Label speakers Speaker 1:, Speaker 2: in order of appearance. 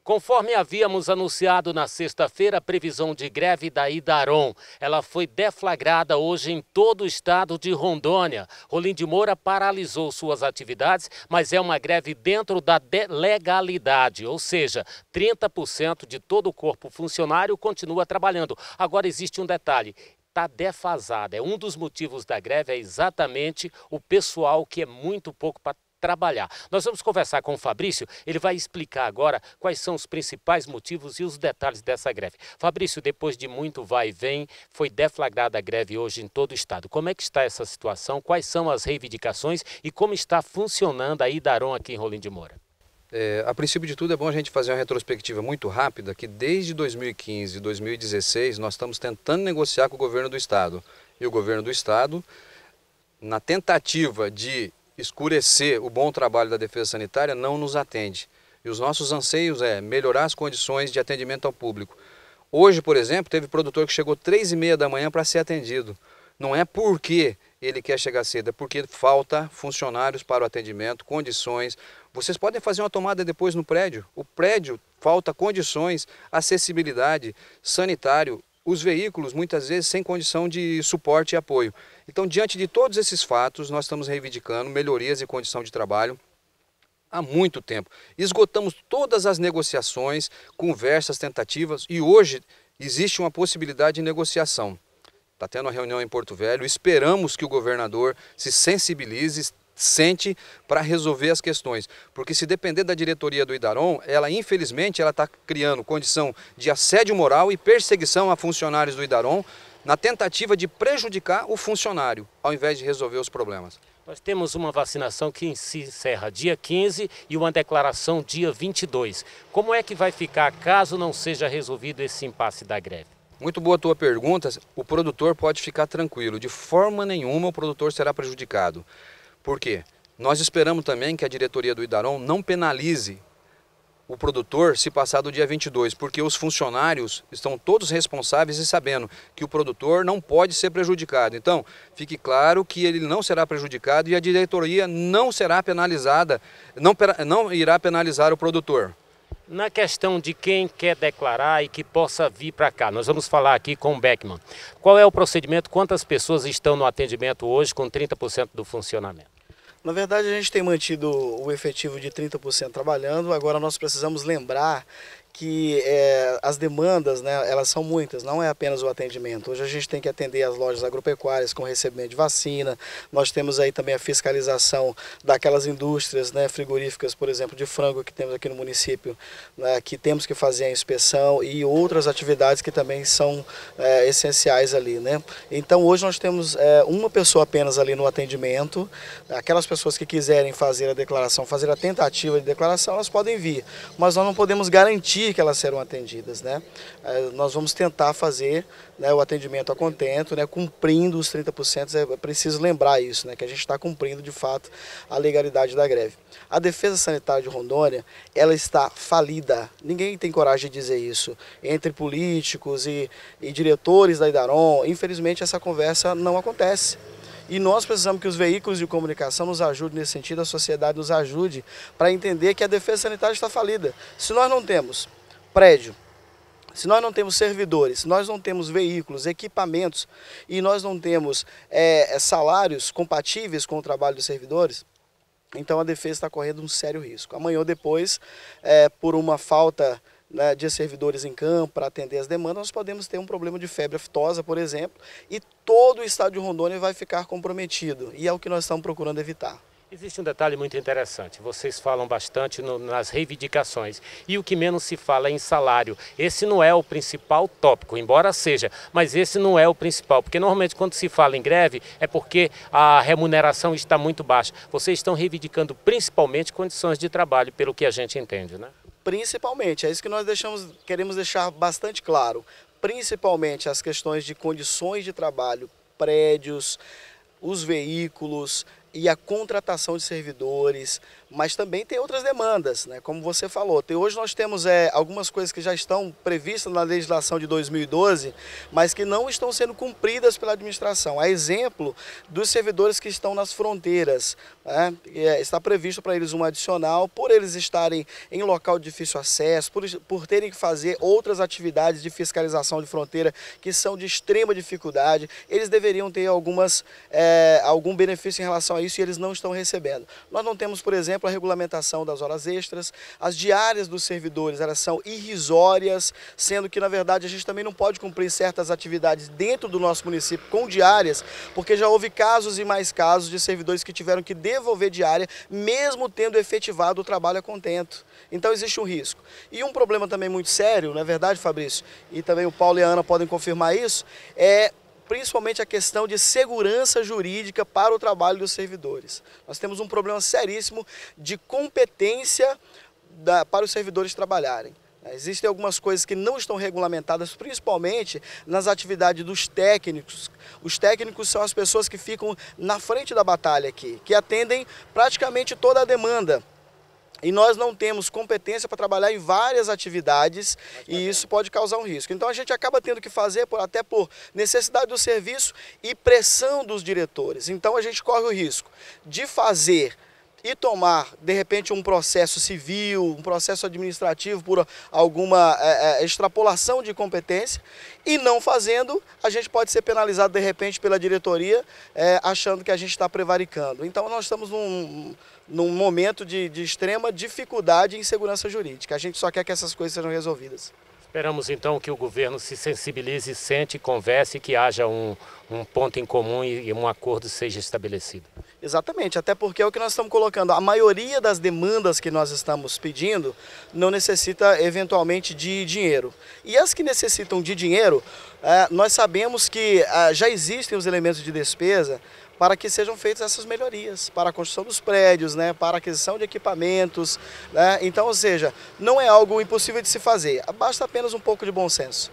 Speaker 1: Conforme havíamos anunciado na sexta-feira, a previsão de greve da Idaron, ela foi deflagrada hoje em todo o estado de Rondônia. Rolim de Moura paralisou suas atividades, mas é uma greve dentro da legalidade, ou seja, 30% de todo o corpo funcionário continua trabalhando. Agora existe um detalhe. Está defasada. Um dos motivos da greve é exatamente o pessoal que é muito pouco para trabalhar. Nós vamos conversar com o Fabrício, ele vai explicar agora quais são os principais motivos e os detalhes dessa greve. Fabrício, depois de muito vai e vem, foi deflagrada a greve hoje em todo o estado. Como é que está essa situação? Quais são as reivindicações e como está funcionando a Idaron aqui em Rolim de Moura?
Speaker 2: A princípio de tudo é bom a gente fazer uma retrospectiva muito rápida, que desde 2015 e 2016 nós estamos tentando negociar com o governo do estado. E o governo do estado, na tentativa de escurecer o bom trabalho da Defesa Sanitária, não nos atende. E os nossos anseios é melhorar as condições de atendimento ao público. Hoje, por exemplo, teve produtor que chegou 3h30 da manhã para ser atendido. Não é porque ele quer chegar cedo, é porque falta funcionários para o atendimento, condições. Vocês podem fazer uma tomada depois no prédio. O prédio falta condições, acessibilidade, sanitário. Os veículos, muitas vezes, sem condição de suporte e apoio. Então, diante de todos esses fatos, nós estamos reivindicando melhorias e condição de trabalho há muito tempo. Esgotamos todas as negociações, conversas, tentativas, e hoje existe uma possibilidade de negociação. Está tendo uma reunião em Porto Velho, esperamos que o governador se sensibilize, sente para resolver as questões, porque se depender da diretoria do Idaron, ela infelizmente está criando condição de assédio moral e perseguição a funcionários do Idaron na tentativa de prejudicar o funcionário, ao invés de resolver os problemas.
Speaker 1: Nós temos uma vacinação que se encerra dia 15 e uma declaração dia 22. Como é que vai ficar caso não seja resolvido esse impasse da greve?
Speaker 2: Muito boa a tua pergunta. O produtor pode ficar tranquilo, de forma nenhuma o produtor será prejudicado. Por quê? Nós esperamos também que a diretoria do Idaron não penalize o produtor se passar do dia 22, porque os funcionários estão todos responsáveis e sabendo que o produtor não pode ser prejudicado. Então, fique claro que ele não será prejudicado e a diretoria não será penalizada, não irá penalizar o produtor.
Speaker 1: Na questão de quem quer declarar e que possa vir para cá, nós vamos falar aqui com o Beckman. Qual é o procedimento? Quantas pessoas estão no atendimento hoje com 30% do funcionamento?
Speaker 3: Na verdade, a gente tem mantido o efetivo de 30% trabalhando. Agora nós precisamos lembrar que as demandas, né, elas são muitas, não é apenas o atendimento. Hoje a gente tem que atender as lojas agropecuárias com recebimento de vacina, nós temos aí também a fiscalização daquelas indústrias, né, frigoríficas, por exemplo, de frango que temos aqui no município, né, que temos que fazer a inspeção e outras atividades que também são essenciais ali, né. Então hoje nós temos uma pessoa apenas ali no atendimento. Aquelas pessoas que quiserem fazer a declaração, fazer a tentativa de declaração, elas podem vir, mas nós não podemos garantir que elas serão atendidas, né? Nós vamos tentar fazer, né, o atendimento a contento, né, cumprindo os 30%, é preciso lembrar isso, né, que a gente está cumprindo de fato a legalidade da greve. A Defesa Sanitária de Rondônia, ela está falida, ninguém tem coragem de dizer isso, entre políticos e diretores da Idaron, infelizmente essa conversa não acontece. E nós precisamos que os veículos de comunicação nos ajudem nesse sentido, a sociedade nos ajude para entender que a Defesa Sanitária está falida. Se nós não temos prédio, se nós não temos servidores, se nós não temos veículos, equipamentos e nós não temos salários compatíveis com o trabalho dos servidores, então a Defesa está correndo um sério risco. Amanhã ou depois, por uma falta, né, de servidores em campo para atender as demandas, nós podemos ter um problema de febre aftosa, por exemplo, e todo o estado de Rondônia vai ficar comprometido, e é o que nós estamos procurando evitar.
Speaker 1: Existe um detalhe muito interessante, vocês falam bastante nas reivindicações e o que menos se fala é em salário. Esse não é o principal tópico, embora seja, mas esse não é o principal, porque normalmente quando se fala em greve é porque a remuneração está muito baixa. Vocês estão reivindicando principalmente condições de trabalho, pelo que a gente entende, né?
Speaker 3: Principalmente, é isso que nós queremos deixar bastante claro, principalmente as questões de condições de trabalho, prédios, os veículos, e a contratação de servidores, mas também tem outras demandas, né? Como você falou. Hoje nós temos algumas coisas que já estão previstas na legislação de 2012, mas que não estão sendo cumpridas pela administração. A exemplo dos servidores que estão nas fronteiras, né? Está previsto para eles um adicional, por eles estarem em local de difícil acesso, por terem que fazer outras atividades de fiscalização de fronteira que são de extrema dificuldade, eles deveriam ter algum benefício em relação a isso e eles não estão recebendo. Nós não temos, por exemplo, a regulamentação das horas extras, as diárias dos servidores, elas são irrisórias, sendo que, na verdade, a gente também não pode cumprir certas atividades dentro do nosso município com diárias, porque já houve casos e mais casos de servidores que tiveram que devolver diária, mesmo tendo efetivado o trabalho a contento. Então existe um risco. E um problema também muito sério, não é verdade, Fabrício? E também o Paulo e a Ana podem confirmar isso, principalmente a questão de segurança jurídica para o trabalho dos servidores. Nós temos um problema seríssimo de competência para os servidores trabalharem. Existem algumas coisas que não estão regulamentadas, principalmente nas atividades dos técnicos. Os técnicos são as pessoas que ficam na frente da batalha aqui, que atendem praticamente toda a demanda. E nós não temos competência para trabalhar em várias atividades e isso pode causar um risco. Então a gente acaba tendo que fazer até por necessidade do serviço e pressão dos diretores. Então a gente corre o risco de fazer e tomar, de repente, um processo civil, um processo administrativo por alguma extrapolação de competência, e não fazendo, a gente pode ser penalizado, de repente, pela diretoria, achando que a gente está prevaricando. Então, nós estamos num momento de extrema dificuldade e insegurança jurídica. A gente só quer que essas coisas sejam resolvidas.
Speaker 1: Esperamos, então, que o governo se sensibilize, sente, converse, que haja um ponto em comum e um acordo seja estabelecido.
Speaker 3: Exatamente, até porque é o que nós estamos colocando. A maioria das demandas que nós estamos pedindo não necessita, eventualmente, de dinheiro. E as que necessitam de dinheiro, nós sabemos que já existem os elementos de despesa para que sejam feitas essas melhorias, para a construção dos prédios, né, para a aquisição de equipamentos, né? Então, ou seja, não é algo impossível de se fazer, basta apenas um pouco de bom senso.